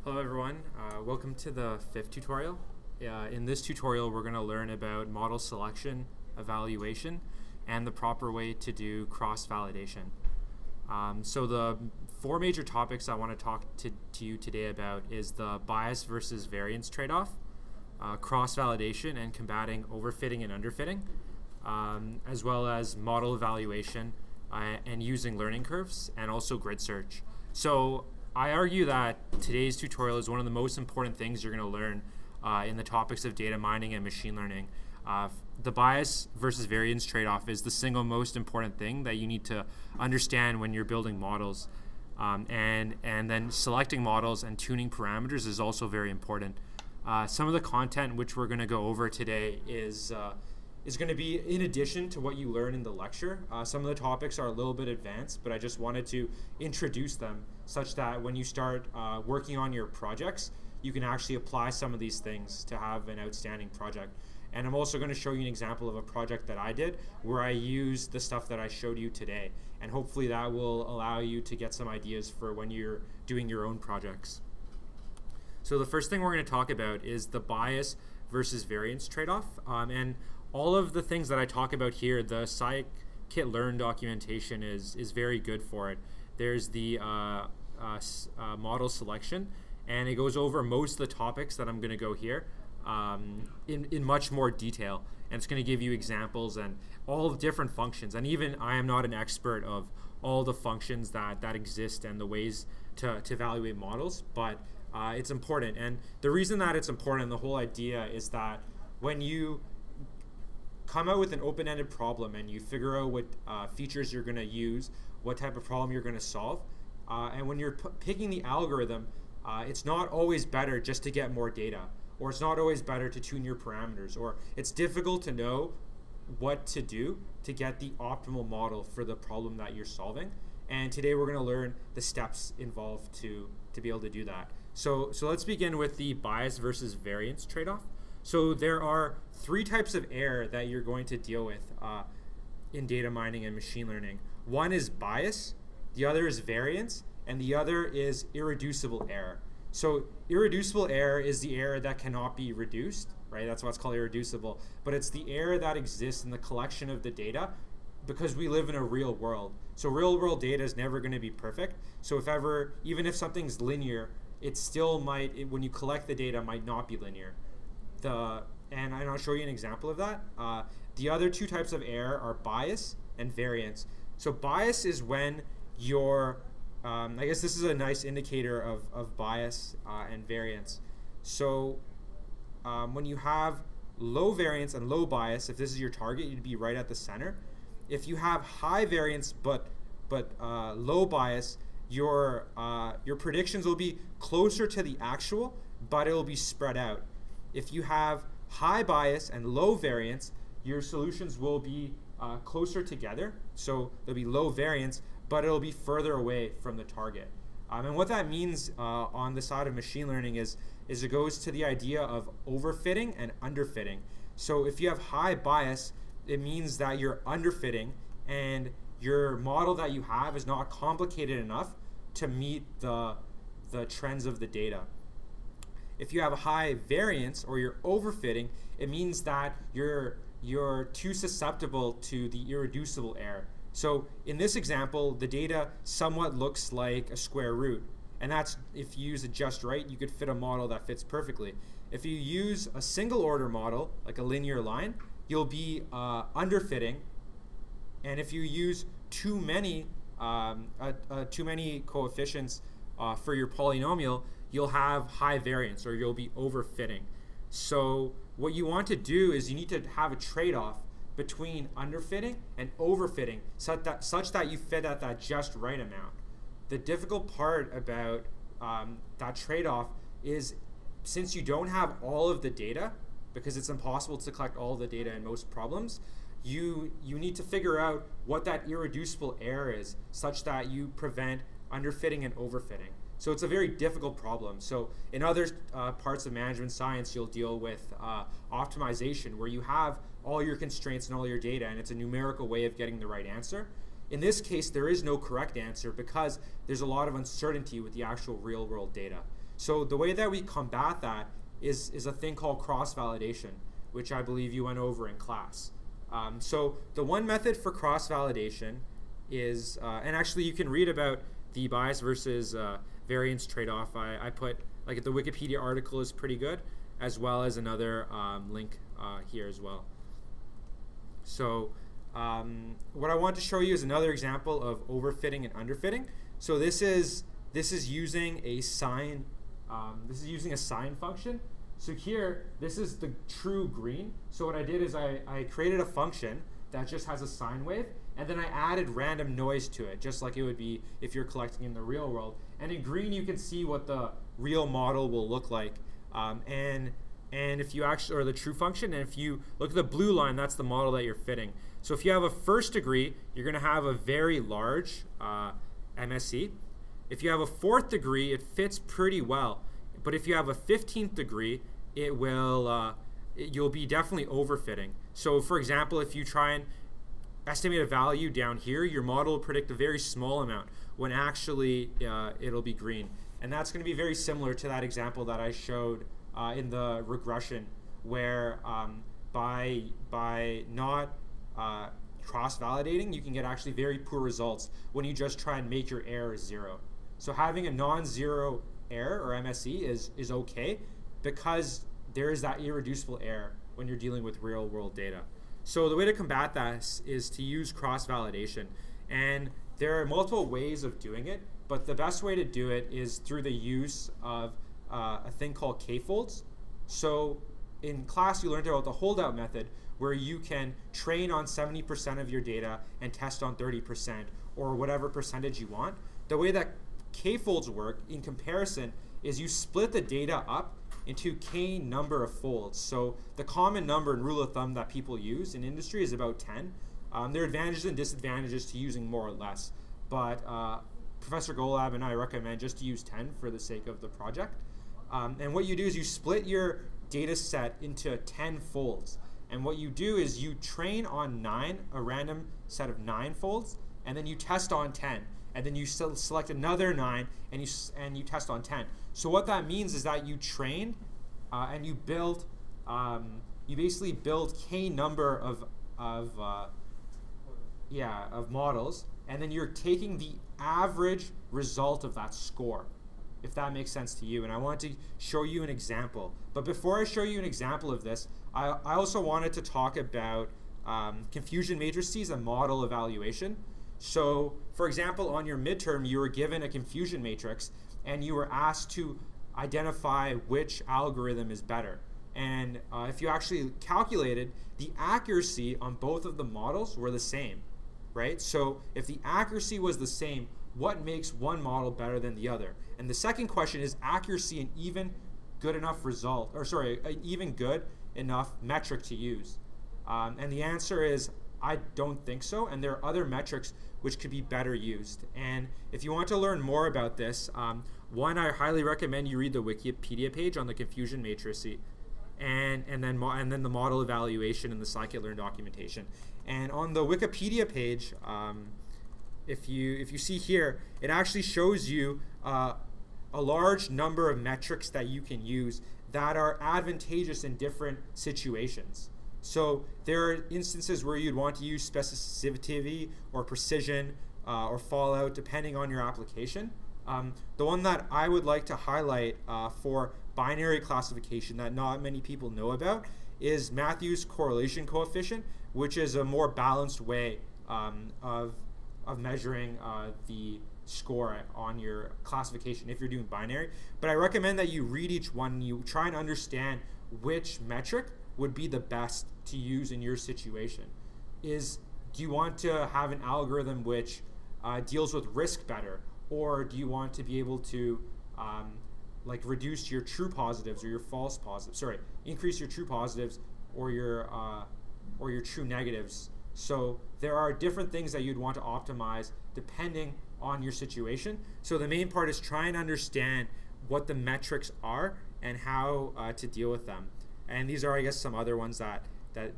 Hello everyone, welcome to the fifth tutorial. In this tutorial we're going to learn about model selection, evaluation, and the proper way to do cross-validation. So the four major topics I want to talk to you today about is the bias versus variance trade-off, cross-validation and combating overfitting and underfitting, as well as model evaluation and using learning curves, and also grid search. So I argue that today's tutorial is one of the most important things you're going to learn in the topics of data mining and machine learning. The bias versus variance trade-off is the single most important thing that you need to understand when you're building models. And then selecting models and tuning parameters is also very important. Some of the content which we're going to go over today is going to be in addition to what you learn in the lecture. Some of the topics are a little bit advanced, but I just wanted to introduce them such that when you start working on your projects, you can actually apply some of these things to have an outstanding project. And I'm also going to show you an example of a project that I did where I used the stuff that I showed you today. And hopefully that will allow you to get some ideas for when you're doing your own projects. So the first thing we're going to talk about is the bias versus variance trade-off. And all of the things that I talk about here, the scikit-learn documentation is very good for it. There's the model selection, and it goes over most of the topics that I'm going to go here in much more detail. And it's going to give you examples and all the different functions. And even I am not an expert of all the functions that exist and the ways to evaluate models, but it's important. And the reason that it's important, the whole idea is that when you come out with an open-ended problem and you figure out what features you're going to use, what type of problem you're going to solve, and when you're picking the algorithm, it's not always better just to get more data, or it's not always better to tune your parameters, or it's difficult to know what to do to get the optimal model for the problem that you're solving. And today we're going to learn the steps involved to be able to do that. So let's begin with the bias versus variance trade-off. So there are three types of error that you're going to deal with in data mining and machine learning. One is bias, the other is variance, and the other is irreducible error. So irreducible error is the error that cannot be reduced, right? That's why it's called irreducible. But it's the error that exists in the collection of the data because we live in a real world. So real world data is never going to be perfect. So if ever, even if something's linear, it still might, when you collect the data, might not be linear. And I'll show you an example of that. The other two types of error are bias and variance. So bias is when your, I guess this is a nice indicator of bias and variance. So when you have low variance and low bias, if this is your target, you'd be right at the center. If you have high variance but low bias, your predictions will be closer to the actual, but it will be spread out. If you have high bias and low variance, your solutions will be closer together. So there'll be low variance, but it'll be further away from the target. And what that means on the side of machine learning is it goes to the idea of overfitting and underfitting. So if you have high bias, it means that you're underfitting and your model that you have is not complicated enough to meet the trends of the data. If you have a high variance or you're overfitting, it means that you're too susceptible to the irreducible error. So in this example, the data somewhat looks like a square root. And that's, if you use it just right, you could fit a model that fits perfectly. If you use a single order model, like a linear line, you'll be underfitting. And if you use too many coefficients for your polynomial, you'll have high variance or you'll be overfitting. So what you want to do is you need to have a trade-off between underfitting and overfitting such that you fit at that just right amount. The difficult part about that trade-off is since you don't have all of the data, because it's impossible to collect all the data in most problems, you need to figure out what that irreducible error is such that you prevent underfitting and overfitting. So it's a very difficult problem. So in other parts of management science, you'll deal with optimization, where you have all your constraints and all your data, and it's a numerical way of getting the right answer. In this case, there is no correct answer because there's a lot of uncertainty with the actual real-world data. So the way that we combat that is a thing called cross-validation, which I believe you went over in class. So the one method for cross-validation is, and actually you can read about the bias versus variance trade-off. I put, like, the Wikipedia article is pretty good, as well as another link here as well. So what I want to show you is another example of overfitting and underfitting. So this is using a sine. This is using a sine function. So here, this is the true green. So what I did is I created a function that just has a sine wave, and then I added random noise to it, just like it would be if you're collecting in the real world. And in green, you can see what the real model will look like. And if you actually, or the true function, and if you look at the blue line, that's the model that you're fitting. So if you have a first degree, you're going to have a very large MSE. If you have a fourth degree, it fits pretty well. But if you have a 15th degree, it will you'll be definitely overfitting. So for example, if you try and estimate a value down here, your model will predict a very small amount when actually it'll be green. And that's going to be very similar to that example that I showed in the regression, where by not cross-validating, you can get actually very poor results when you just try and make your error 0. So having a non-zero error, or MSE, is okay, because there is that irreducible error when you're dealing with real-world data. So the way to combat that is to use cross-validation. And there are multiple ways of doing it, but the best way to do it is through the use of a thing called k-folds. So in class, you learned about the holdout method, where you can train on 70% of your data and test on 30%, or whatever percentage you want. The way that k-folds work in comparison is you split the data up into k number of folds. So the common number and rule of thumb that people use in industry is about 10. There are advantages and disadvantages to using more or less, but Professor Golab and I recommend just to use 10 for the sake of the project. And what you do is you split your data set into 10 folds. And what you do is you train on 9, a random set of 9 folds, and then you test on 10. And then you select another 9, and you test on 10. So what that means is that you trained and you build, you basically build k number of models, and then you're taking the average result of that score, if that makes sense to you. And I want to show you an example. But before I show you an example of this, I also wanted to talk about confusion matrices and model evaluation. So for example, on your midterm, you were given a confusion matrix, and you were asked to identify which algorithm is better. And if you actually calculated, the accuracy on both of the models were the same, right? So if the accuracy was the same, what makes one model better than the other? And the second question is accuracy an even good enough result, or sorry, an even good enough metric to use? And the answer is, I don't think so, and there are other metrics which could be better used. And if you want to learn more about this, one, I highly recommend you read the Wikipedia page on the confusion matrix, and then the model evaluation and the scikit-learn documentation. And on the Wikipedia page, if you see here, it actually shows you a large number of metrics that you can use that are advantageous in different situations. So there are instances where you'd want to use specificity or precision or fallout, depending on your application. The one that I would like to highlight for binary classification that not many people know about is Matthew's correlation coefficient, which is a more balanced way of measuring the score on your classification if you're doing binary. But I recommend that you read each one and you try and understand which metric would be the best to use in your situation. Do you want to have an algorithm which deals with risk better, or do you want to be able to like reduce your true positives or your false positives? Sorry, increase your true positives or your true negatives. So there are different things that you'd want to optimize depending on your situation. So the main part is try and understand what the metrics are and how to deal with them. And these are, I guess, some other ones that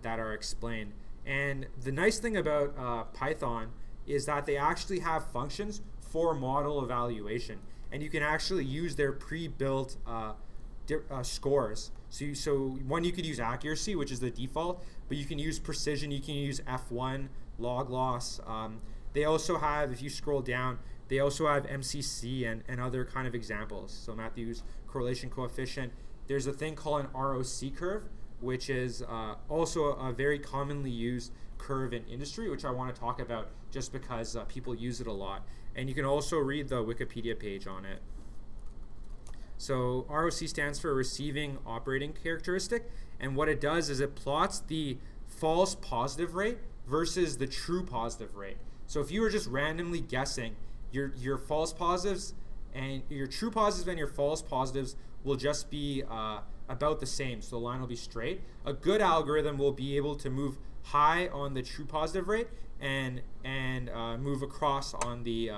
are explained. And the nice thing about Python is that they actually have functions for model evaluation. and you can actually use their pre-built scores. So one, you could use accuracy, which is the default, but you can use precision, you can use F1, log loss. They also have, if you scroll down, they also have MCC and other kind of examples. So Matthew's correlation coefficient. There's a thing called an ROC curve, which is also a very commonly used curve in industry, which I want to talk about just because people use it a lot. And you can also read the Wikipedia page on it. So ROC stands for receiving operating characteristic, and what it does is it plots the false positive rate versus the true positive rate. So if you were just randomly guessing, your false positives and your true positives and your false positives will just be about the same, so the line will be straight. A good algorithm will be able to move high on the true positive rate and move across on the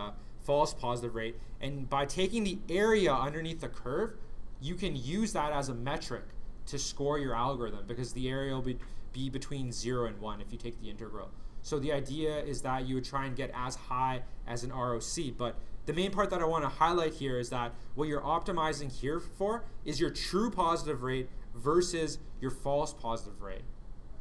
false positive rate. And by taking the area underneath the curve, you can use that as a metric to score your algorithm, because the area will be between 0 and 1 if you take the integral. So the idea is that you would try and get as high as an ROC, but the main part that I want to highlight here is that what you're optimizing here for is your true positive rate versus your false positive rate,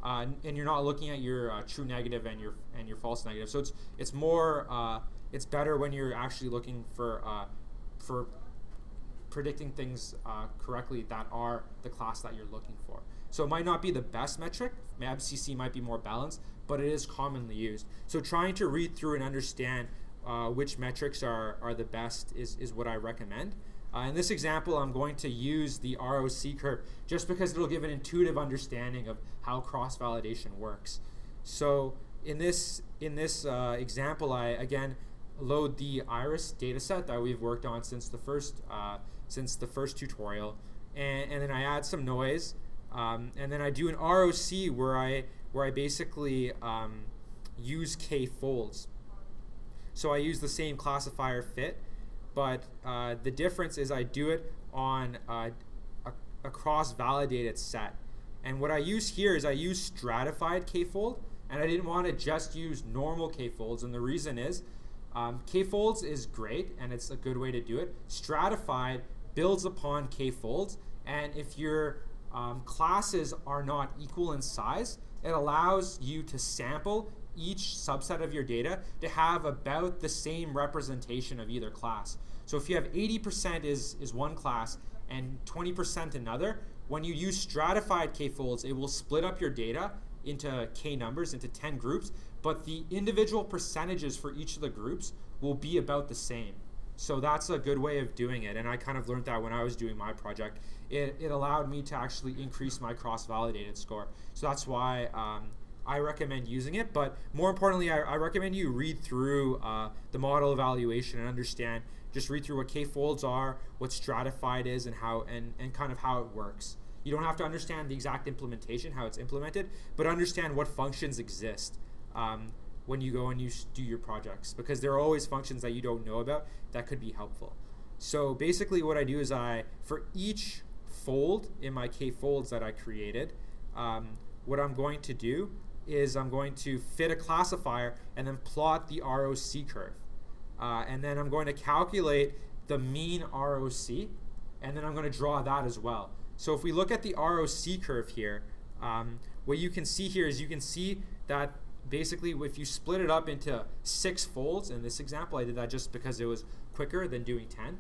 and you're not looking at your true negative and your false negative. So it's more it's better when you're actually looking for predicting things correctly that are the class that you're looking for. So it might not be the best metric. MCC might be more balanced, but it is commonly used. So trying to read through and understand which metrics are the best is what I recommend. In this example, I'm going to use the ROC curve just because it'll give an intuitive understanding of how cross-validation works. So in this example, I again load the iris dataset that we've worked on since the first tutorial, and then I add some noise, and then I do an ROC where I basically use k-folds. So I use the same classifier fit, but the difference is I do it on a cross-validated set. And what I use here is I use stratified k-fold, and I didn't want to just use normal k-folds, and the reason is k-folds is great, and it's a good way to do it. Stratified builds upon k-folds, and if your classes are not equal in size, it allows you to sample each subset of your data to have about the same representation of either class. So if you have 80% is one class and 20% another, when you use stratified k-folds, it will split up your data into k numbers, into 10 groups, but the individual percentages for each of the groups will be about the same. So that's a good way of doing it, and I kind of learned that when I was doing my project. It allowed me to actually increase my cross-validated score. So that's why I recommend using it, but more importantly, I recommend you read through the model evaluation and understand, just read through what k-folds are, what stratified is, and how and kind of how it works. You don't have to understand the exact implementation, how it's implemented, but understand what functions exist when you go and you do your projects, because there are always functions that you don't know about that could be helpful. So basically what I do is for each fold in my k-folds that I created, what I'm going to do is I'm going to fit a classifier and then plot the ROC curve. And then I'm going to calculate the mean ROC, and then I'm going to draw that as well. So if we look at the ROC curve here, what you can see here is you can see that basically if you split it up into 6 folds, in this example I did that just because it was quicker than doing 10,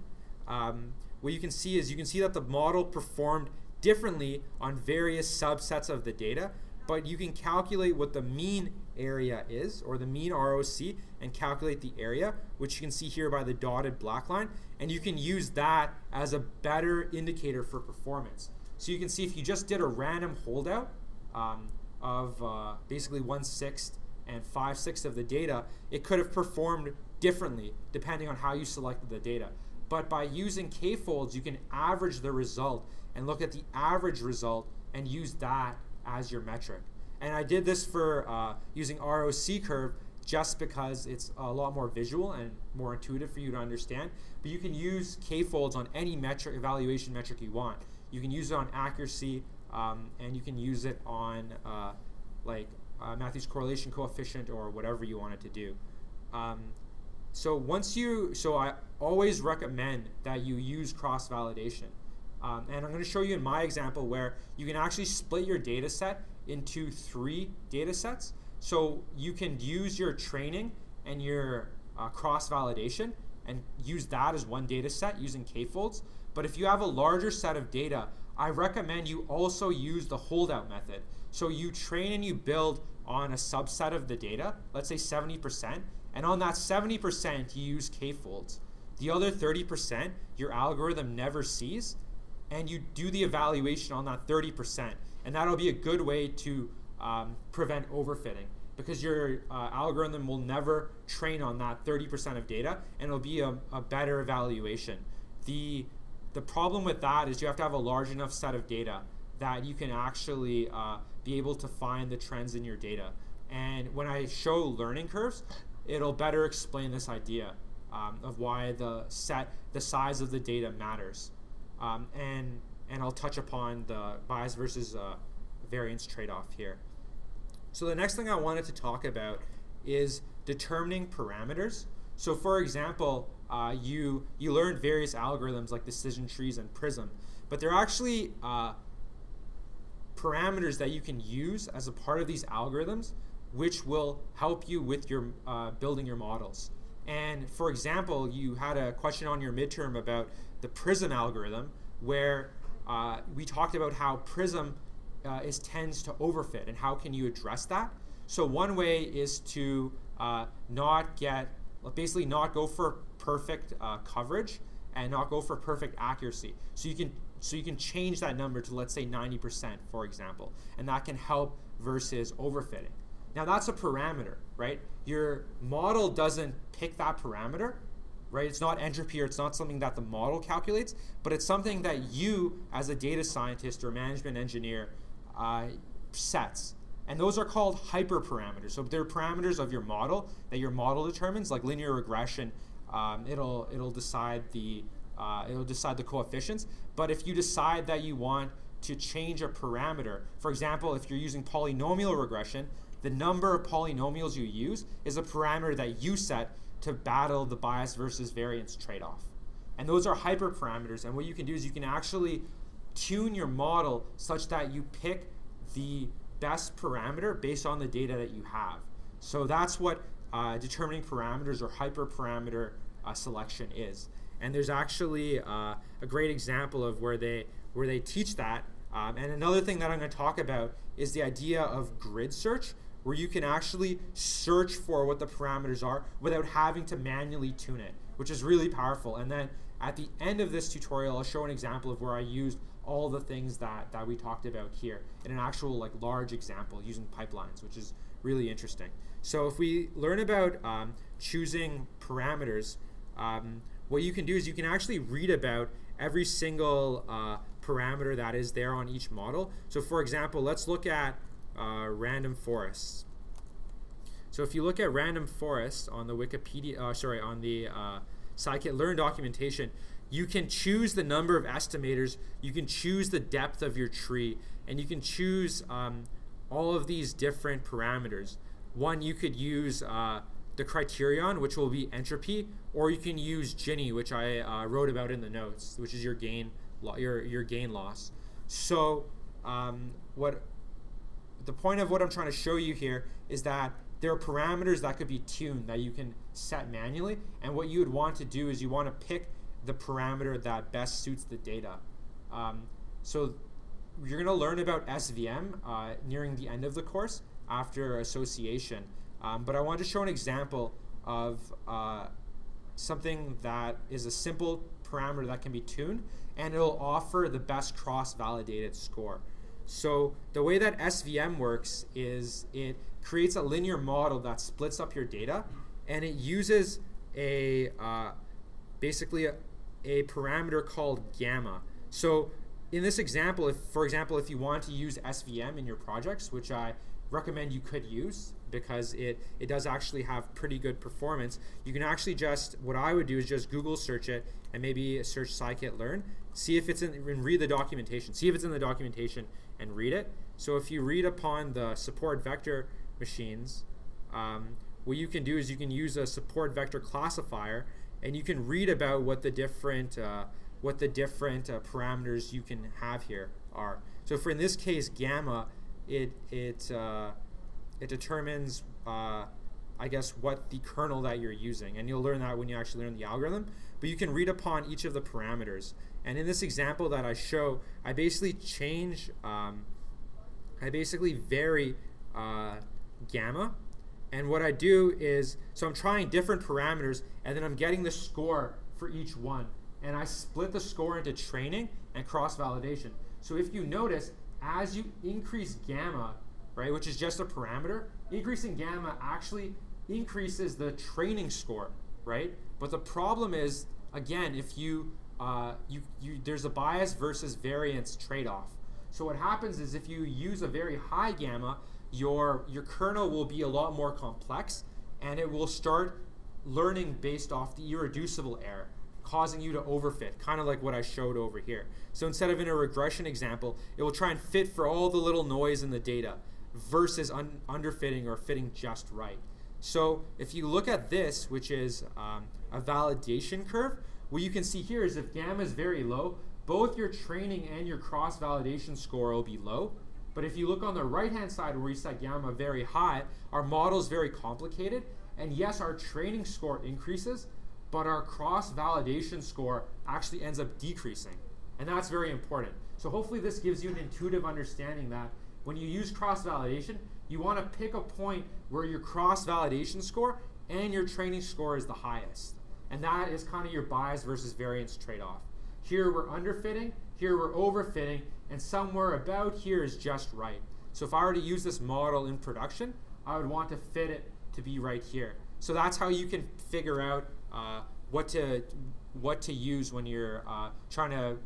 what you can see is that the model performed differently on various subsets of the data, but you can calculate what the mean area is, or the mean ROC, and calculate the area, which you can see here by the dotted black line, and you can use that as a better indicator for performance. So you can see if you just did a random holdout of basically 1/6 and 5/6 of the data, it could have performed differently depending on how you selected the data. But by using k-folds, you can average the result and look at the average result and use that as your metric. And I did this for using ROC curve just because it's a lot more visual and more intuitive for you to understand. But you can use k-folds on any metric, evaluation metric you want. You can use it on accuracy, and you can use it on Matthew's correlation coefficient or whatever you want it to do. So I always recommend that you use cross-validation. And I'm going to show you in my example where you can actually split your data set into 3 data sets. So you can use your training and your cross-validation and use that as one data set using k-folds. But if you have a larger set of data, I recommend you also use the holdout method. So you train and you build on a subset of the data, let's say 70%, and on that 70% you use k-folds. The other 30% your algorithm never sees, and you do the evaluation on that 30%, and that'll be a good way to prevent overfitting, because your algorithm will never train on that 30% of data, and it'll be a better evaluation. The problem with that is you have to have a large enough set of data that you can actually be able to find the trends in your data. And when I show learning curves, it'll better explain this idea of why the size of the data matters. And I'll touch upon the bias versus variance trade-off here. So the next thing I wanted to talk about is determining parameters. So for example, you learned various algorithms like decision trees and Prism, but they're actually parameters that you can use as a part of these algorithms, which will help you with your building your models. And for example, you had a question on your midterm about the Prism algorithm, where we talked about how Prism tends to overfit, and how can you address that. So one way is to basically not go for perfect coverage and not go for perfect accuracy. So you can change that number to, let's say, 90%, for example, and that can help versus overfitting. Now that's a parameter, right? Your model doesn't pick that parameter, right? It's not entropy, or it's not something that the model calculates, but it's something that you, as a data scientist or management engineer, sets. And those are called hyperparameters. So they're parameters of your model that your model determines, like linear regression. It'll decide the coefficients. But if you decide that you want to change a parameter, for example, if you're using polynomial regression, the number of polynomials you use is a parameter that you set to battle the bias versus variance trade-off. And those are hyperparameters. And what you can do is you can actually tune your model such that you pick the best parameter based on the data that you have. So that's what determining parameters or hyperparameter selection is. And there's actually a great example of where they teach that. And another thing that I'm going to talk about is the idea of grid search, where you can actually search for what the parameters are without having to manually tune it, which is really powerful. And then at the end of this tutorial, I'll show an example of where I used all the things that we talked about here in an actual large example using pipelines, which is really interesting. So if we learn about choosing parameters, what you can do is you can actually read about every single parameter that is there on each model. So for example, let's look at random forests. So if you look at random forests on the Wikipedia, on the scikit-learn documentation, you can choose the number of estimators, you can choose the depth of your tree, and you can choose all of these different parameters. One, you could use the criterion, which will be entropy, or you can use Gini, which I wrote about in the notes, which is your gain loss. So the point of what I'm trying to show you here is that there are parameters that could be tuned that you can set manually, and what you would want to do is you want to pick the parameter that best suits the data. So you're going to learn about SVM nearing the end of the course after association, but I want to show an example of something that is a simple parameter that can be tuned, and it'll offer the best cross-validated score. So the way that SVM works is it creates a linear model that splits up your data, and it uses basically a parameter called gamma. So in this example, for example, if you want to use SVM in your projects, which I recommend you could use because it does actually have pretty good performance, you can actually what I would do is just Google search it and maybe search scikit-learn, see if it's and read the documentation. See if it's in the documentation and read it. So if you read upon the support vector machines, what you can do is you can use a support vector classifier, and you can read about what the different parameters you can have here are. So for in this case, gamma, it determines I guess what the kernel that you're using, and you'll learn that when you actually learn the algorithm. But you can read upon each of the parameters. And in this example that I show, I basically vary gamma. And what I do is, so I'm trying different parameters, and then I'm getting the score for each one. And I split the score into training and cross-validation. So if you notice, as you increase gamma, right, which is just a parameter, increasing gamma actually increases the training score, right? But the problem is, again, if there's a bias versus variance trade-off. So what happens is if you use a very high gamma, your kernel will be a lot more complex, and it will start learning based off the irreducible error, causing you to overfit, kind of like what I showed over here. So instead of in a regression example, it will try and fit for all the little noise in the data versus underfitting or fitting just right. So if you look at this, which is a validation curve, what you can see here is if gamma is very low, both your training and your cross-validation score will be low. But if you look on the right-hand side where we set gamma very high, our model is very complicated. And yes, our training score increases, but our cross-validation score actually ends up decreasing. And that's very important. So hopefully this gives you an intuitive understanding that when you use cross-validation, you want to pick a point where your cross-validation score and your training score is the highest. And that is kind of your bias versus variance trade-off. Here we're underfitting, here we're overfitting, and somewhere about here is just right. So if I were to use this model in production, I would want to fit it to be right here. So that's how you can figure out what to use when you're trying to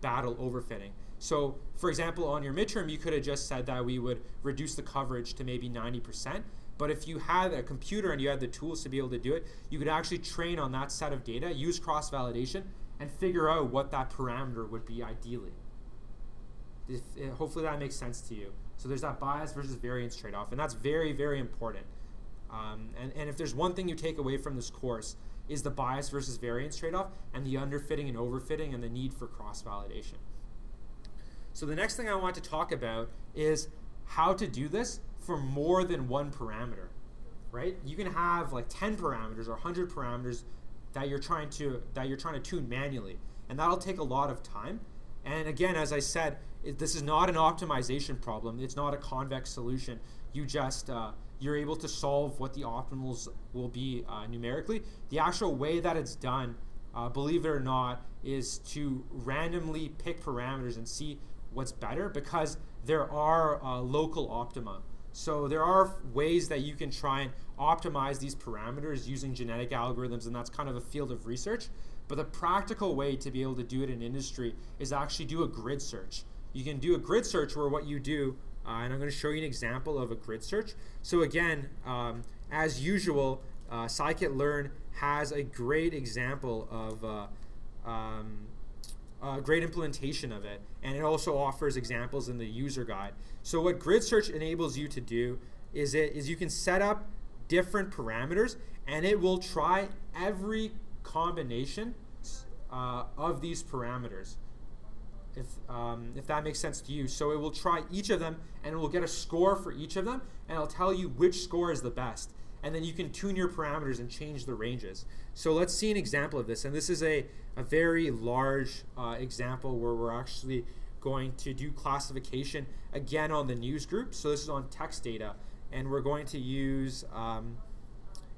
battle overfitting. So for example, on your midterm, you could have just said that we would reduce the coverage to maybe 90%. But if you had a computer and you had the tools to be able to do it, you could actually train on that set of data, use cross-validation, and figure out what that parameter would be ideally. Hopefully that makes sense to you. So there's that bias versus variance trade-off, and that's very, very important. And if there's one thing you take away from this course, is the bias versus variance trade-off and the underfitting and overfitting and the need for cross-validation. So the next thing I want to talk about is how to do this for more than one parameter, right? You can have like 10 parameters or 100 parameters that you're trying to tune manually, and that'll take a lot of time. And again, as I said, this is not an optimization problem. It's not a convex solution. You just you're able to solve what the optimals will be numerically. The actual way that it's done, believe it or not, is to randomly pick parameters and see what's better, because there are local optima. So there are ways that you can try and optimize these parameters using genetic algorithms, and that's kind of a field of research. But the practical way to be able to do it in industry is actually do a grid search. You can do a grid search where what you do, and I'm going to show you an example of a grid search. So again, as usual, scikit-learn has a great example of a great implementation of it, and it also offers examples in the user guide. So what grid search enables you to do is you can set up different parameters, and it will try every combination of these parameters, if that makes sense to you. So it will try each of them, and it will get a score for each of them, and it'll tell you which score is the best. And then you can tune your parameters and change the ranges. So let's see an example of this. And this is a very large example where we're actually going to do classification again on the news group. So this is on text data, and we're going to use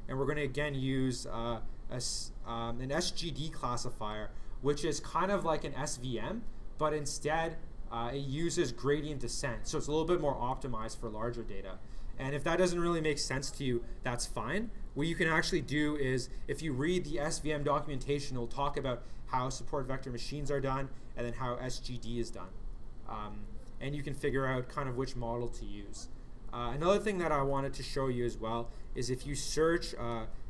again use an SGD classifier, which is kind of like an SVM, but instead it uses gradient descent. So it's a little bit more optimized for larger data. And if that doesn't really make sense to you, that's fine. What you can actually do is, if you read the SVM documentation, it'll talk about how support vector machines are done and then how SGD is done. And you can figure out kind of which model to use. Another thing that I wanted to show you as well is if you search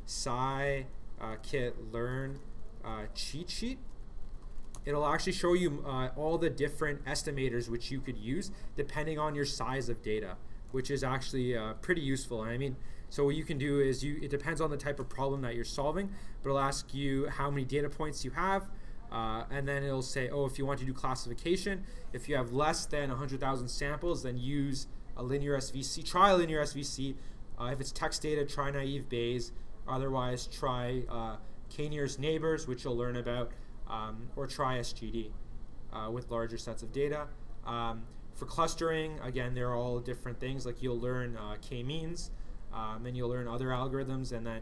scikit-learn cheat sheet, it'll actually show you all the different estimators which you could use depending on your size of data. which is actually pretty useful. And I mean, so what you can do is it depends on the type of problem that you're solving, but it'll ask you how many data points you have, and then it'll say, oh, if you want to do classification, if you have less than 100,000 samples, then use a linear SVC. Try a linear SVC. If it's text data, try naive Bayes. Otherwise, try K-nearest neighbors, which you'll learn about, or try SGD with larger sets of data. For clustering, again, they're all different things. Like you'll learn K-means, and you'll learn other algorithms, and then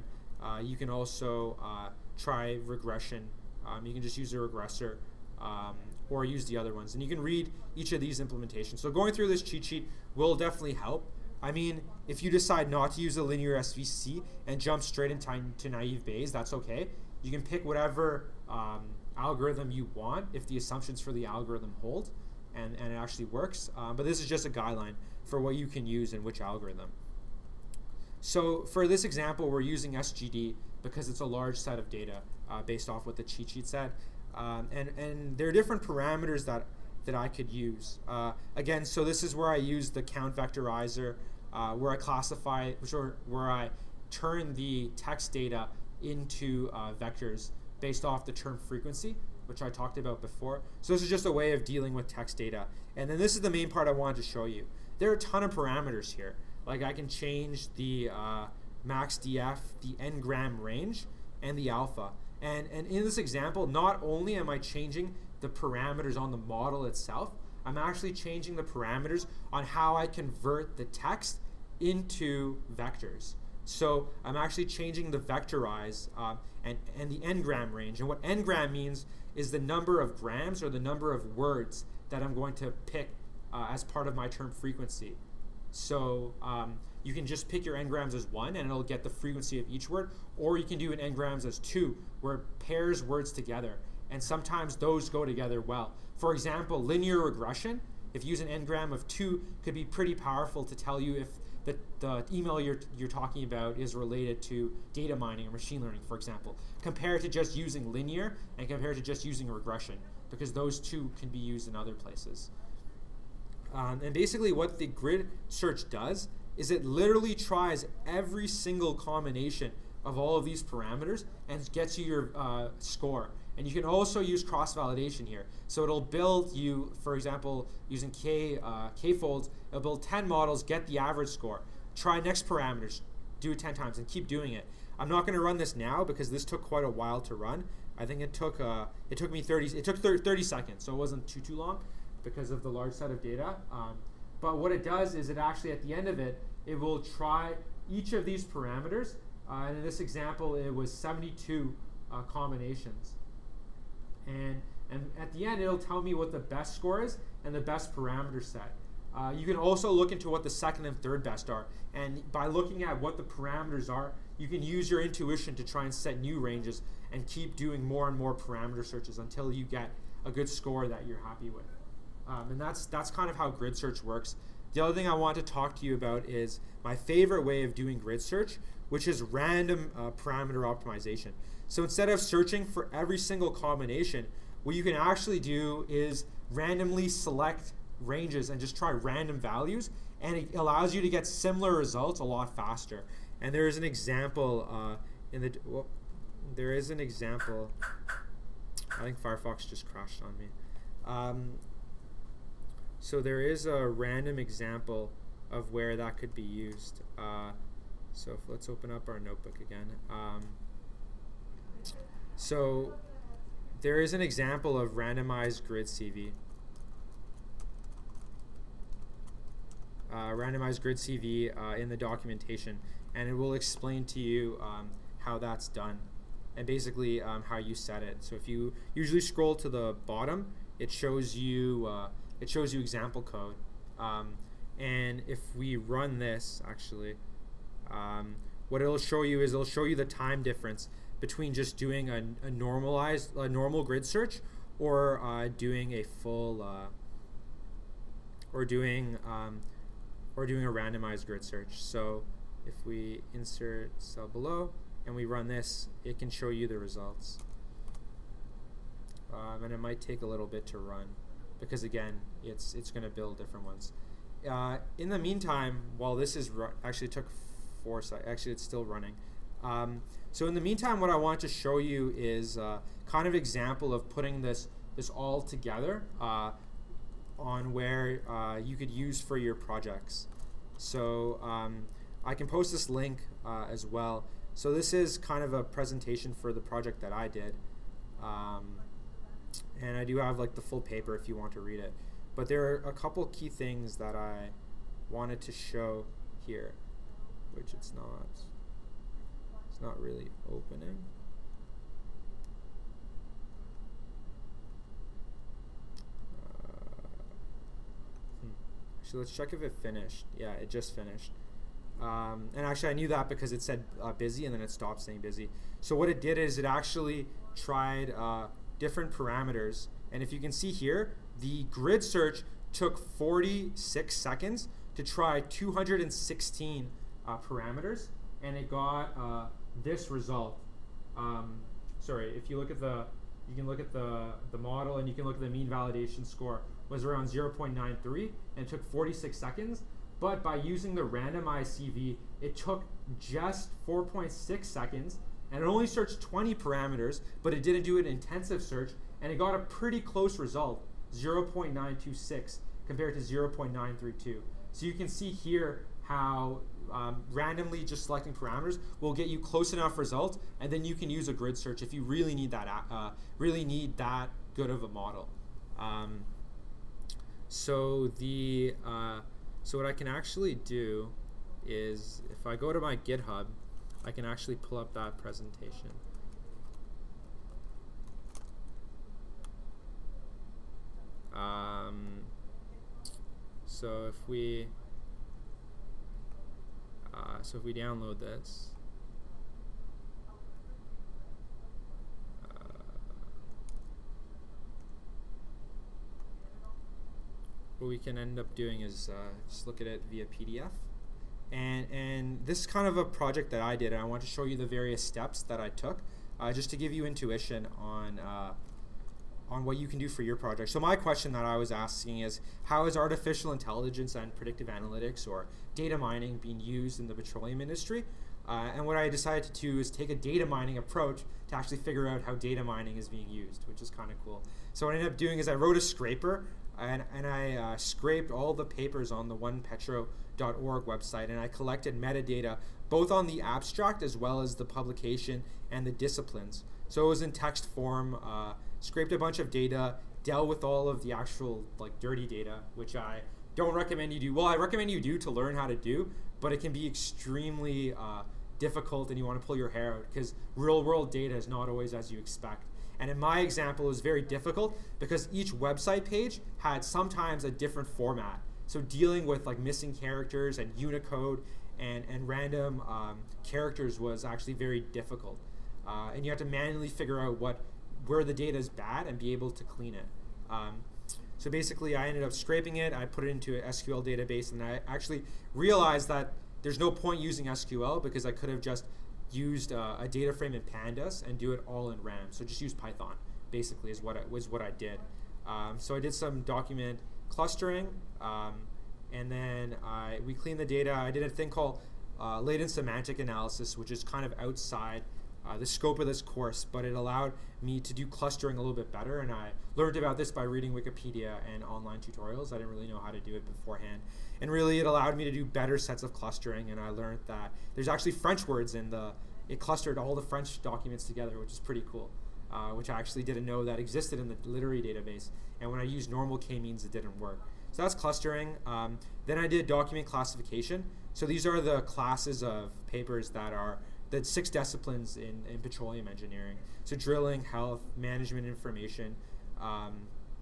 you can also try regression. You can just use a regressor or use the other ones. And you can read each of these implementations. So going through this cheat sheet will definitely help. I mean, if you decide not to use a linear SVC and jump straight into naive Bayes, that's okay. You can pick whatever algorithm you want if the assumptions for the algorithm hold and it actually works. But this is just a guideline for what you can use and which algorithm. So for this example, we're using SGD because it's a large set of data based off what the cheat sheet said. And there are different parameters that I could use. Again, so this is where I use the count vectorizer, where I classify, where I turn the text data into vectors based off the term frequency, which I talked about before. So this is just a way of dealing with text data. And then this is the main part I wanted to show you. There are a ton of parameters here. Like I can change the max DF, the n-gram range, and the alpha. And in this example, not only am I changing the parameters on the model itself, I'm actually changing the parameters on how I convert the text into vectors. So I'm actually changing the vectorize and the n-gram range. And what n-gram means is the number of grams or the number of words that I'm going to pick as part of my term frequency. So you can just pick your n-grams as 1 and it'll get the frequency of each word, or you can do an n-grams as 2 where it pairs words together, and sometimes those go together well. For example, linear regression, if you use an n-gram of 2, could be pretty powerful to tell you if the email you're talking about is related to data mining or machine learning, for example, compared to just using linear and compared to just using regression, because those two can be used in other places. And basically what the grid search does is it literally tries every single combination of all of these parameters and gets you your score. And you can also use cross-validation here. So it'll build you, for example, using K-folds, it'll build 10 models, get the average score. Try next parameters, do it 10 times, and keep doing it. I'm not going to run this now because this took quite a while to run. I think it took me 30 seconds, so it wasn't too long because of the large set of data. But what it does is it actually, at the end of it, it will try each of these parameters. And in this example, it was 72 combinations. And at the end, it'll tell me what the best score is and the best parameter set. You can also look into what the second and third best are. And by looking at what the parameters are, you can use your intuition to try and set new ranges and keep doing more and more parameter searches until you get a good score that you're happy with. And that's kind of how grid search works. The other thing I want to talk to you about is my favorite way of doing grid search, which is random parameter optimization. So instead of searching for every single combination, what you can actually do is randomly select ranges and just try random values, and it allows you to get similar results a lot faster. And there is an example there is an example. I think Firefox just crashed on me. So there is a random example of where that could be used. So let's open up our notebook again. So there is an example of randomized grid CV. Randomized grid CV in the documentation, and it will explain to you how that's done and basically how you set it. So if you usually scroll to the bottom, it shows you example code, and if we run this, actually, what it'll show you is it'll show you the time difference between just doing a normal grid search or doing a full or doing a randomized grid search. So if we insert cell below and we run this, it can show you the results, and it might take a little bit to run because again it's going to build different ones. in the meantime, while this is actually it took 4 seconds. Actually, it's still running. So in the meantime, what I want to show you is kind of example of putting this all together on where you could use for your projects. So I can post this link as well. So this is kind of a presentation for the project that I did. And I do have like the full paper if you want to read it. But there are a couple key things that I wanted to show here, which it's not really opening. So let's check if it finished. Yeah, it just finished. And actually I knew that because it said busy and then it stopped saying busy. So what it did is it actually tried different parameters. And if you can see here, the grid search took 46 seconds to try 216 parameters, and it got this result. Sorry, if you look at you can look at the model, and you can look at the mean validation score was around 0.93, and it took 46 seconds. But by using the randomized CV, it took just 4.6 seconds, and it only searched 20 parameters, but it didn't do an intensive search, and it got a pretty close result, 0.926 compared to 0.932. So you can see here how randomly just selecting parameters will get you close enough results, and then you can use a grid search if you really need that good of a model. So what I can actually do is, if I go to my GitHub, I can actually pull up that presentation. So if we download this, what we can end up doing is just look at it via PDF. And this is kind of a project that I did, and I want to show you the various steps that I took just to give you intuition on what you can do for your project. So my question that I was asking is, how is artificial intelligence and predictive analytics or data mining being used in the petroleum industry? And what I decided to do is take a data mining approach to actually figure out how data mining is being used, which is kind of cool. So what I ended up doing is I wrote a scraper, and I scraped all the papers on the onepetro.org website, and I collected metadata both on the abstract as well as the publication and the disciplines. So it was in text form, scraped a bunch of data, dealt with all of the actual like dirty data, which I don't recommend you do. Well, I recommend you do to learn how to do, but it can be extremely difficult, and you want to pull your hair out because real world data is not always as you expect. And in my example, it was very difficult because each website page had sometimes a different format. So dealing with like missing characters and Unicode and random characters was actually very difficult. And you have to manually figure out where the data is bad and be able to clean it. So basically, I ended up scraping it. I put it into an SQL database, and I actually realized that there's no point using SQL because I could have just used a data frame in Pandas and do it all in RAM. So just use Python, basically, is what I did. So I did some document clustering, and then we cleaned the data. I did a thing called latent semantic analysis, which is kind of outside the scope of this course, but it allowed me to do clustering a little bit better, and I learned about this by reading Wikipedia and online tutorials. I didn't really know how to do it beforehand, and really it allowed me to do better sets of clustering, and I learned that there's actually French words in it clustered all the French documents together, which is pretty cool, which I actually didn't know that existed in the literary database, and when I used normal k-means it didn't work. So that's clustering. Then I did document classification. So these are the classes of papers that are the 6 disciplines in petroleum engineering. So drilling, health, management information,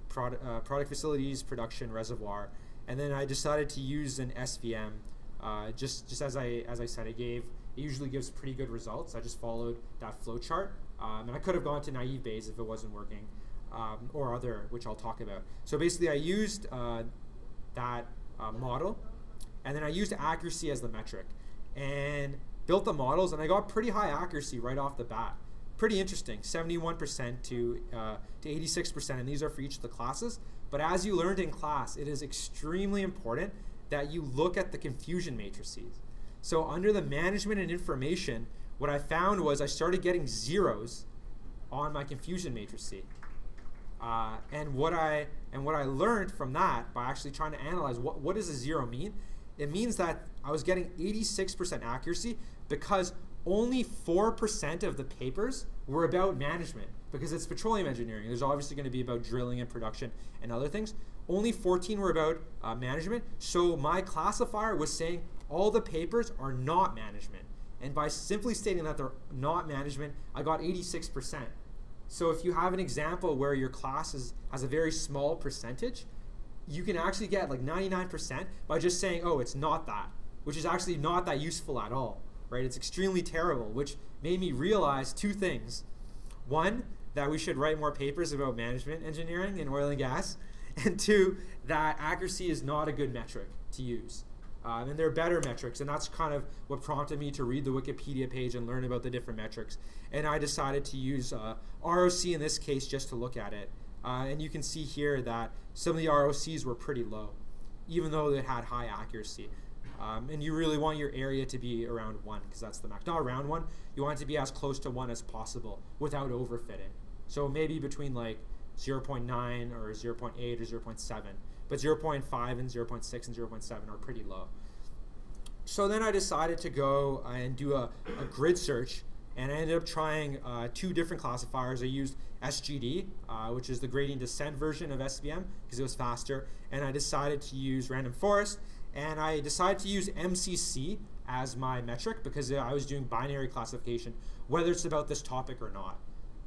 product facilities, production, reservoir. And then I decided to use an SVM. Just as I said, it usually gives pretty good results. I just followed that flow chart. And I could have gone to naive Bayes if it wasn't working, or other, which I'll talk about. So basically I used that model, and then I used accuracy as the metric. And built the models, and I got pretty high accuracy right off the bat. Pretty interesting, 71% to 86%, and these are for each of the classes. But as you learned in class, it is extremely important that you look at the confusion matrices. So under the management and information, what I found was I started getting zeros on my confusion matrix. And what I learned from that by actually trying to analyze what does a zero mean? It means that I was getting 86% accuracy because only 4% of the papers were about management, because it's petroleum engineering. There's obviously going to be about drilling and production and other things. Only 14 were about management. So my classifier was saying all the papers are not management. And by simply stating that they're not management, I got 86%. So if you have an example where your class has a very small percentage, you can actually get like 99% by just saying, oh, it's not that, which is actually not that useful at all, right? It's extremely terrible, which made me realize two things. One, that we should write more papers about management engineering in oil and gas, and two, that accuracy is not a good metric to use. And there are better metrics, and that's kind of what prompted me to read the Wikipedia page and learn about the different metrics. And I decided to use ROC in this case just to look at it. And you can see here that some of the ROCs were pretty low, even though they had high accuracy. And you really want your area to be around 1, because that's the max. Not around 1, you want it to be as close to 1 as possible without overfitting. So maybe between like 0.9 or 0.8 or 0.7. But 0.5 and 0.6 and 0.7 are pretty low. So then I decided to go and do a grid search, and I ended up trying 2 different classifiers. I used SGD, which is the gradient descent version of SVM, because it was faster, and I decided to use random forest, and I decided to use MCC as my metric because I was doing binary classification, whether it's about this topic or not.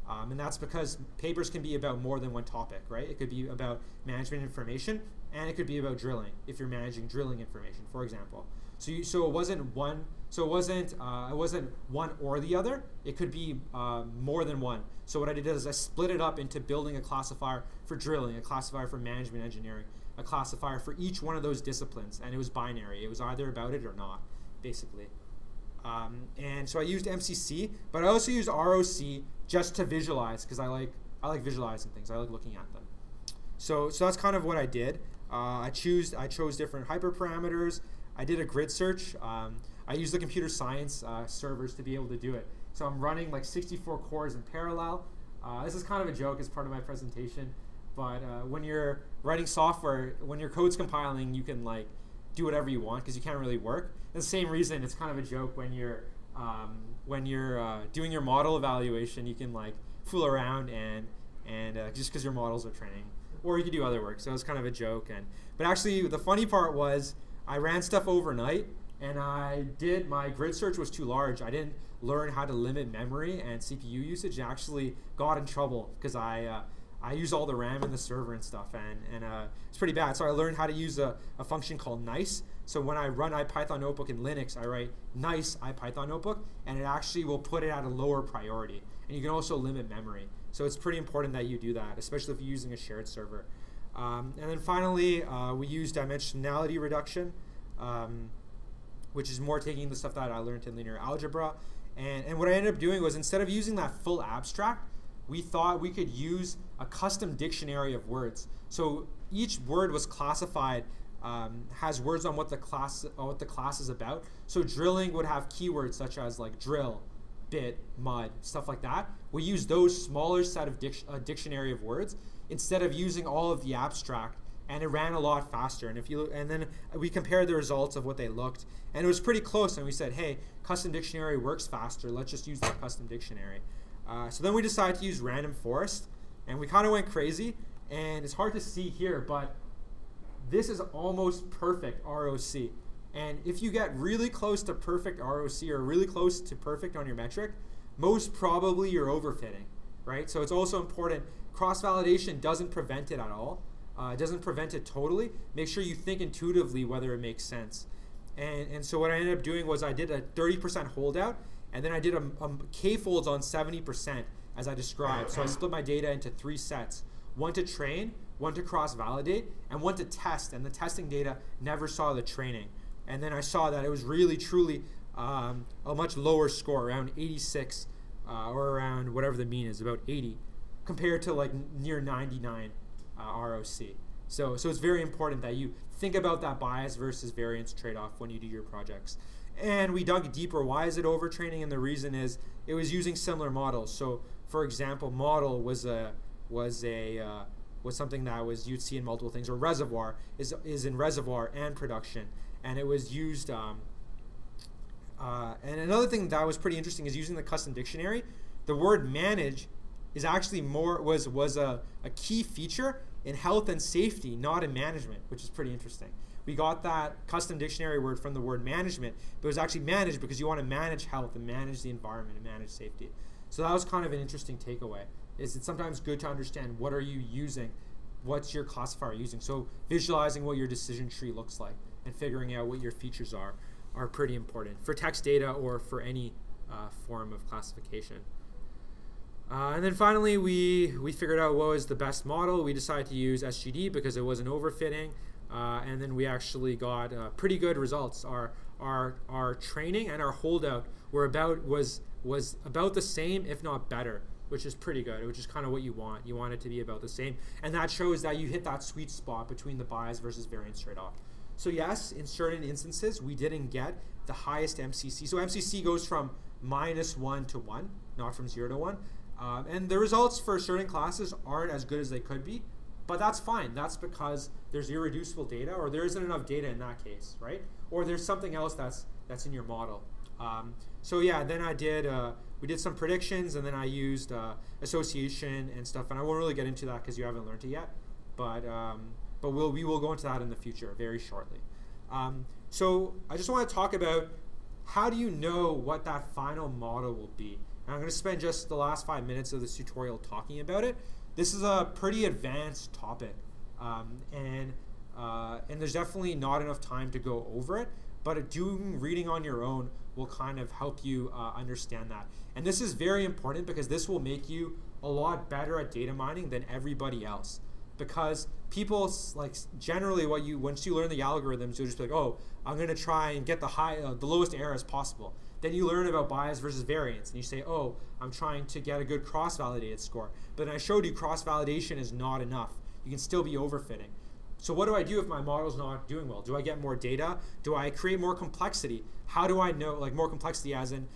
And that's because papers can be about more than one topic, right? It could be about management information, and it could be about drilling if you're managing drilling information, for example. So it wasn't one. So it wasn't one or the other. It could be more than one. So what I did is I split it up into building a classifier for drilling, a classifier for management engineering, a classifier for each one of those disciplines, and it was binary. It was either about it or not, basically. And so I used MCC, but I also used ROC just to visualize, because I like visualizing things. I like looking at them. So that's kind of what I did. I chose different hyperparameters. I did a grid search. I used the computer science servers to be able to do it. So I'm running like 64 cores in parallel. This is kind of a joke as part of my presentation, but when you're writing software, when your code's compiling, you can like do whatever you want because you can't really work. And the same reason, it's kind of a joke when you're doing your model evaluation, you can like fool around and just because your models are training, or you can do other work. So it's kind of a joke. But actually, the funny part was I ran stuff overnight, and my grid search was too large. I didn't learn how to limit memory and CPU usage. I actually got in trouble because I use all the RAM in the server and stuff, and it's pretty bad. So I learned how to use a function called nice. So when I run IPython notebook in Linux, I write nice IPython notebook, and it actually will put it at a lower priority. And you can also limit memory. So it's pretty important that you do that, especially if you're using a shared server. And then finally, we use dimensionality reduction, which is more taking the stuff that I learned in linear algebra. And what I ended up doing was, instead of using that full abstract, we thought we could use a custom dictionary of words. So each word was classified, has words on what the class is about. So drilling would have keywords such as like drill, bit, mud, stuff like that. We use those smaller set of dictionary of words instead of using all of the abstract, and it ran a lot faster. And then we compared the results of what they looked, and it was pretty close. And we said, hey, custom dictionary works faster. Let's just use that custom dictionary. So then we decided to use random forest, and we kind of went crazy. And it's hard to see here, but this is almost perfect ROC. And if you get really close to perfect ROC or really close to perfect on your metric, most probably you're overfitting, right? So it's also important. Cross-validation doesn't prevent it at all. It doesn't prevent it totally. Make sure you think intuitively whether it makes sense. And so what I ended up doing was I did a 30% holdout, and then I did a k-folds on 70% as I described. So I split my data into 3 sets. One to train, one to cross-validate, and one to test. And the testing data never saw the training. And then I saw that it was really, truly a much lower score, around 86, or around whatever the mean is, about 80, compared to like near 99 ROC. So it's very important that you think about that bias versus variance trade-off when you do your projects. And we dug deeper. Why is it overtraining? And the reason is it was using similar models. So, for example, model was something that was you'd see in multiple things. Or reservoir is in reservoir and production, and it was used. And another thing that was pretty interesting is using the custom dictionary. The word manage is actually was a key feature in health and safety, not in management, which is pretty interesting. We got that custom dictionary word from the word management, but it was actually managed because you want to manage health and manage the environment and manage safety. So that was kind of an interesting takeaway. Is it's sometimes good to understand what are you using, what's your classifier using. So visualizing what your decision tree looks like and figuring out what your features are pretty important for text data or for any form of classification. And then finally, we figured out what was the best model. We decided to use SGD because it wasn't overfitting. And then we actually got pretty good results. Our training and our holdout was about the same, if not better, which is pretty good, which is kind of what you want. You want it to be about the same. And that shows that you hit that sweet spot between the bias versus variance trade-off. So yes, in certain instances, we didn't get the highest MCC. So MCC goes from -1 to 1, not from 0 to 1. And the results for certain classes aren't as good as they could be. But that's fine. That's because there's irreducible data, or there isn't enough data in that case, right? Or there's something else that's in your model. So yeah, then we did some predictions, and then I used association and stuff. And I won't really get into that because you haven't learned it yet. But we will go into that in the future very shortly. So I just want to talk about how do you know what that final model will be. And I'm going to spend just the last 5 minutes of this tutorial talking about it. This is a pretty advanced topic, and there's definitely not enough time to go over it, but reading on your own will kind of help you understand that. And this is very important because this will make you a lot better at data mining than everybody else. Because people, like, generally once you learn the algorithms, you'll just be like, oh, I'm going to try and get the lowest error as possible. Then you learn about bias versus variance, and you say, oh, I'm trying to get a good cross-validated score. But then I showed you cross-validation is not enough. You can still be overfitting. So what do I do if my model's not doing well? Do I get more data? Do I create more complexity? How do I know, like, more complexity as in,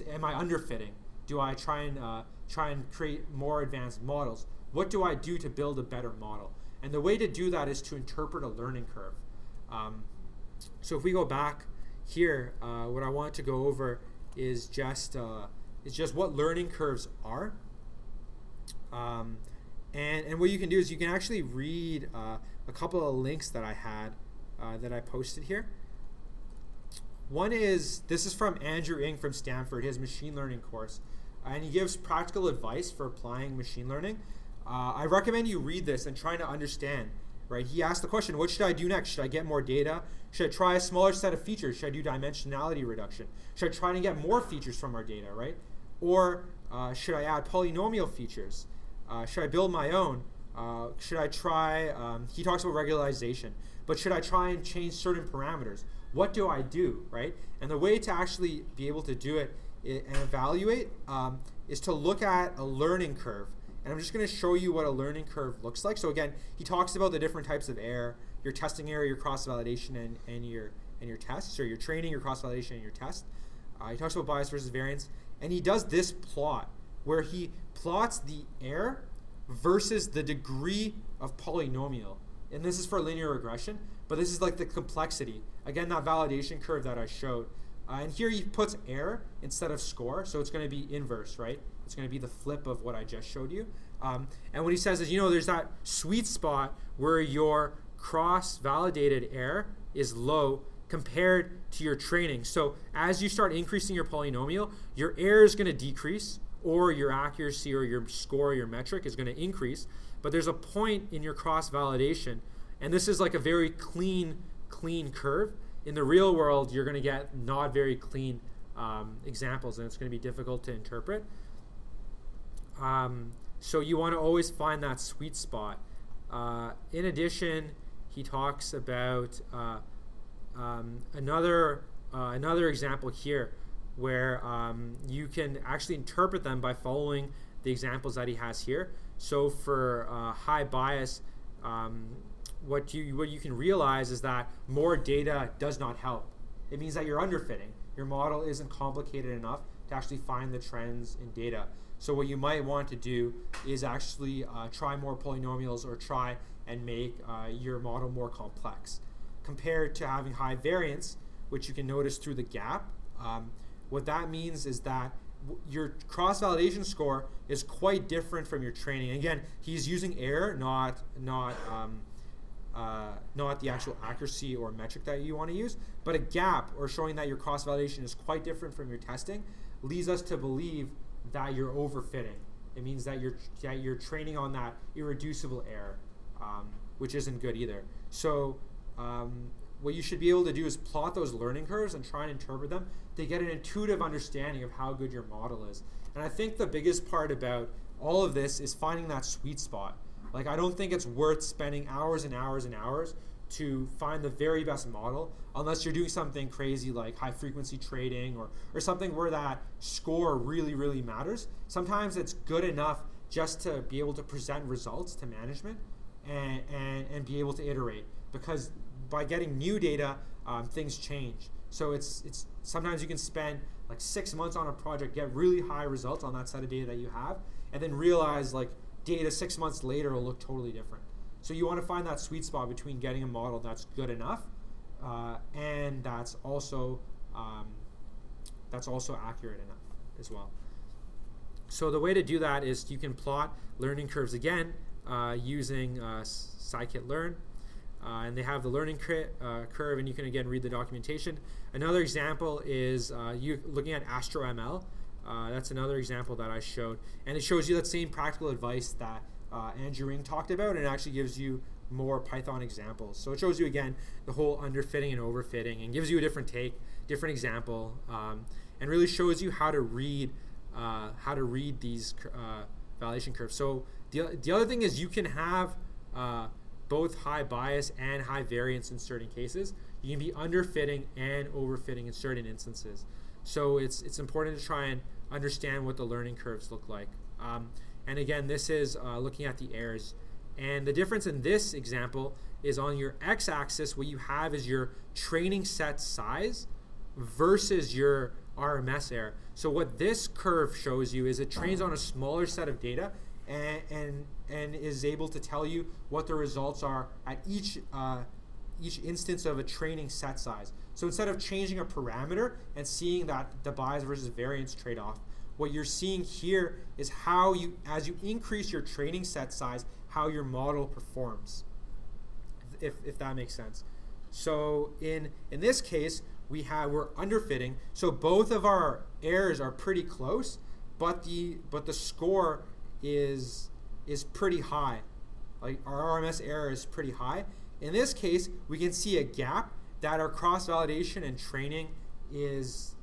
am I underfitting? Do I try and create more advanced models? What do I do to build a better model? And the way to do that is to interpret a learning curve. So if we go back here, what I want to go over is just what learning curves are. And what you can do is you can actually read a couple of links that I had that I posted here. One is, this is from Andrew Ng from Stanford, his machine learning course. And he gives practical advice for applying machine learning. I recommend you read this and try to understand, right? He asked the question, what should I do next? Should I get more data? Should I try a smaller set of features? Should I do dimensionality reduction? Should I try to get more features from our data, right? Or should I add polynomial features? Should I build my own? Should I try, he talks about regularization, but should I try and change certain parameters? What do I do, right? And the way to actually be able to do it and evaluate is to look at a learning curve. And I'm just going to show you what a learning curve looks like. So again, he talks about the different types of error, your testing error, your cross-validation, and your tests, or your training, your cross-validation, and your test. He talks about bias versus variance. And he does this plot where he plots the error versus the degree of polynomial. And this is for linear regression, but this is like the complexity. Again, that validation curve that I showed. And here he puts error instead of score, so it's going to be inverse, right? It's going to be the flip of what I just showed you. And what he says is, there's that sweet spot where your cross-validated error is low compared to your training. So as you start increasing your polynomial, your error is going to decrease, or your accuracy or your score or your metric is going to increase. But there's a point in your cross-validation, and this is like a very clean curve. In the real world, you're going to get not very clean examples, and it's going to be difficult to interpret. So you want to always find that sweet spot. In addition, he talks about another example here where you can actually interpret them by following the examples that he has here. So for high bias, what you can realize is that more data does not help. It means that you're underfitting. Your model isn't complicated enough to actually find the trends in data. So what you might want to do is actually try more polynomials or try and make your model more complex. Compared to having high variance, which you can notice through the gap, what that means is that your cross-validation score is quite different from your training. Again, he's using error, not the actual accuracy or metric that you want to use, but a gap or showing that your cross-validation is quite different from your testing leads us to believe that you're overfitting. It means that you're training on that irreducible error, which isn't good either. So what you should be able to do is plot those learning curves and try and interpret them to get an intuitive understanding of how good your model is. And I think the biggest part about all of this is finding that sweet spot. Like, I don't think it's worth spending hours and hours and hours to find the very best model unless you're doing something crazy like high frequency trading or something where that score really, really matters. Sometimes it's good enough just to be able to present results to management and be able to iterate, because by getting new data, things change. So it's sometimes you can spend like 6 months on a project, get really high results on that set of data that you have, and then realize like data 6 months later will look totally different. So you want to find that sweet spot between getting a model that's good enough and that's also accurate enough as well. So the way to do that is you can plot learning curves again using scikit-learn. And they have the learning curve, and you can again read the documentation. Another example is you looking at AstroML. That's another example that I showed, and it shows you that same practical advice that Andrew Ring talked about, and it actually gives you more Python examples. So it shows you again the whole underfitting and overfitting, and gives you a different take, different example, and really shows you how to read these validation curves. So the other thing is you can have both high bias and high variance in certain cases. You can be underfitting and overfitting in certain instances. So it's important to try and understand what the learning curves look like. And again, this is looking at the errors. And the difference in this example is on your x-axis, what you have is your training set size versus your RMS error. So what this curve shows you is it trains on a smaller set of data and is able to tell you what the results are at each instance of a training set size. So instead of changing a parameter and seeing that the bias versus variance trade-off, what you're seeing here is how you, as you increase your training set size, how your model performs, if that makes sense. So in this case, we're underfitting, so both of our errors are pretty close, but the score is pretty high. Like, our RMS error is pretty high. In this case, we can see a gap that our cross-validation and training is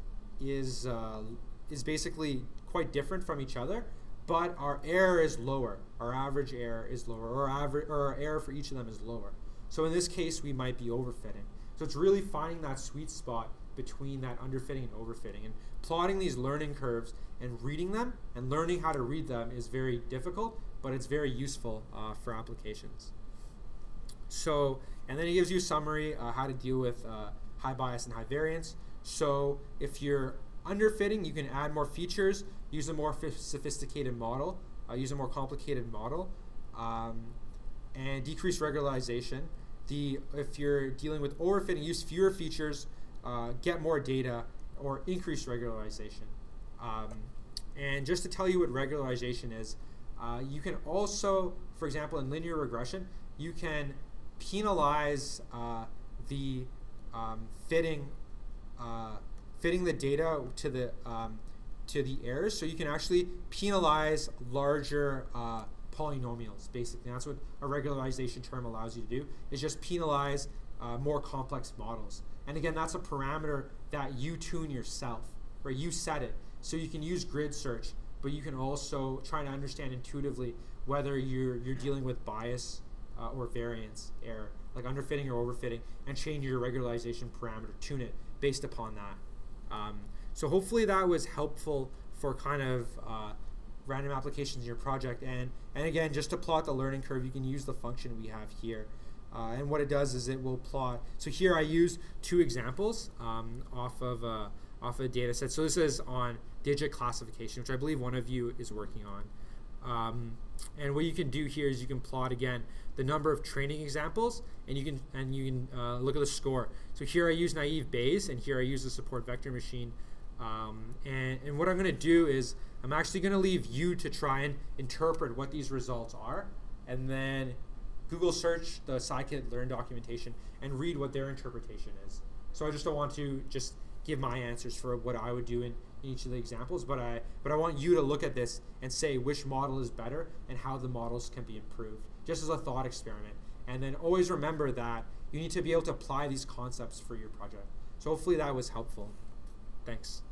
basically quite different from each other, but our error is lower. Our average error is lower, or our error for each of them is lower. So in this case, we might be overfitting. So it's really finding that sweet spot between that underfitting and overfitting. And plotting these learning curves and reading them and learning how to read them is very difficult, but it's very useful for applications. So, and then it gives you a summary how to deal with high bias and high variance. So if you're underfitting, you can add more features, use a more sophisticated model, use a more complicated model, and decrease regularization. If you're dealing with overfitting, use fewer features, get more data, or increase regularization. And just to tell you what regularization is, you can also, for example, in linear regression, you can penalize the fitting the data to the errors. So you can actually penalize larger polynomials, basically. That's what a regularization term allows you to do, is just penalize more complex models. And again, that's a parameter that you tune yourself, right? You set it. So you can use grid search, but you can also try to understand intuitively whether you're dealing with bias or variance error, like underfitting or overfitting, and change your regularization parameter, tune it based upon that. So hopefully that was helpful for kind of random applications in your project. And again, just to plot the learning curve, you can use the function we have here. And what it does is it will plot. So here I used two examples off of a data set. So this is on digit classification, which I believe one of you is working on. And what you can do here is you can plot again the number of training examples, and you can look at the score. So here I use naive Bayes, and here I use the support vector machine. And what I'm going to do is I'm actually going to leave you to try and interpret what these results are, and then Google search the scikit-learn documentation and read what their interpretation is. So I just don't want to just give my answers for what I would do in each of the examples, but I want you to look at this and say which model is better and how the models can be improved, just as a thought experiment. And then always remember that you need to be able to apply these concepts for your project. So hopefully that was helpful. Thanks.